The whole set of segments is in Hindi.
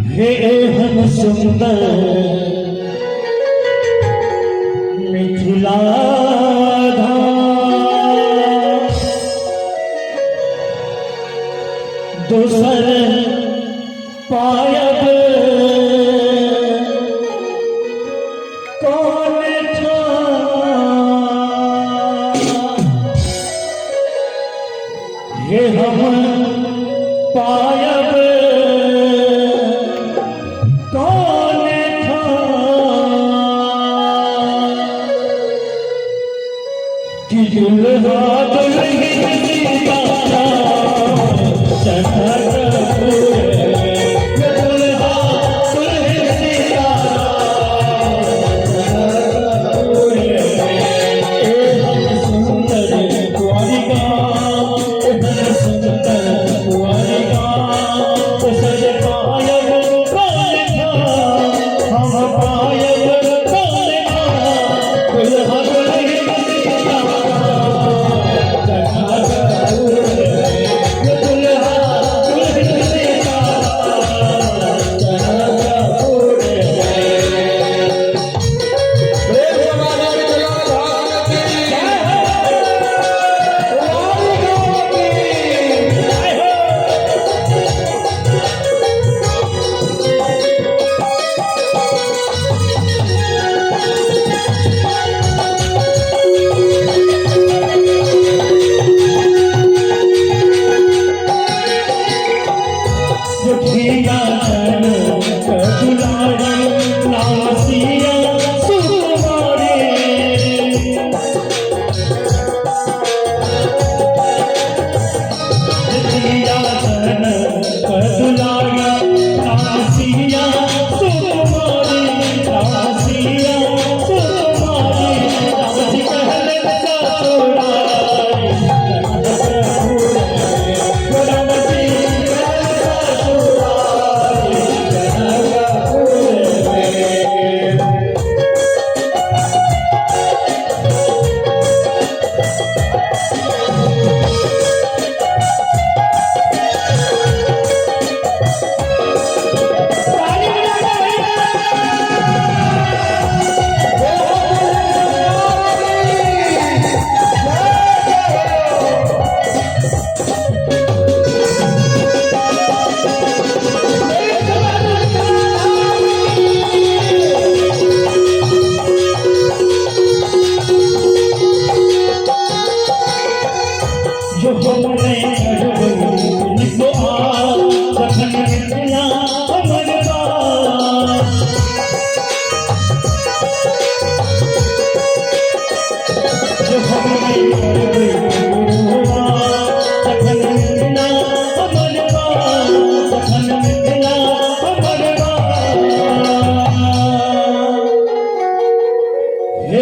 हे हम सुंदर मिथिला दोसर पायब कौन था ये हम पायब कौन था कि दुल्हा दुल्हन सीता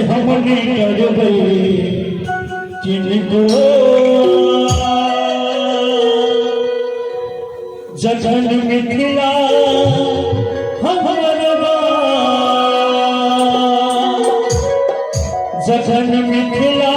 हमने कर गई जिनको जगन मिथिला जगन मिथिला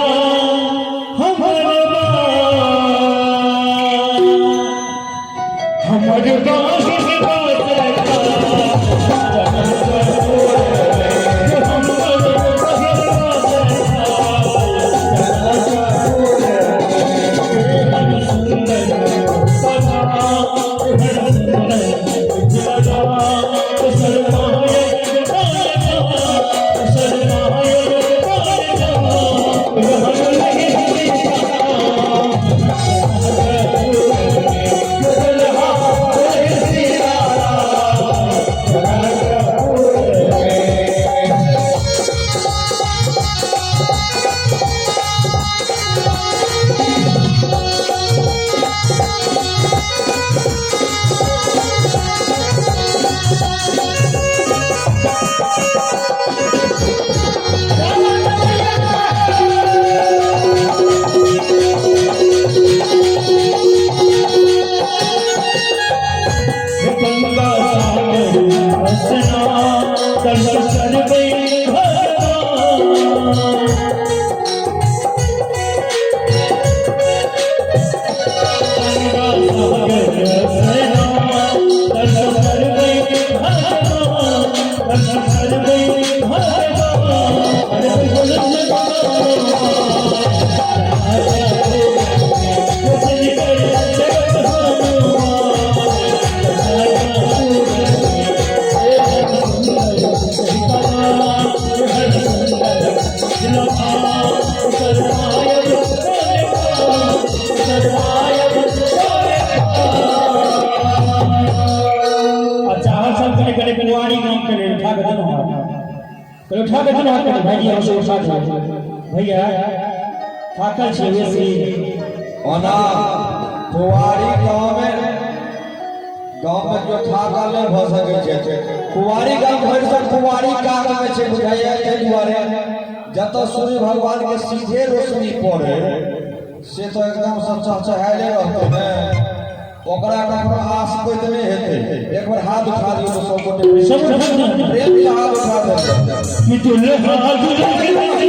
ना तो उठा के ना हाथ भाई हमसे उठा दो भैया थाकल छे बेसी ओना कुवारी गांव में जो थाकल नहीं भ सकै छै कुवारी गांव भरि से कुवारी काग में छै बुझाइया के दुआरे जत सूर्य भगवान के सीधे रोशनी पड़े से तो एकदम से चहचहाले रहते हैं ओकरा ककरो आस कोई नहीं हेते एक बार हाथ उठा दियो तो सब गोटे सब प्रेम से हाथ उठा दे कि दुल्हा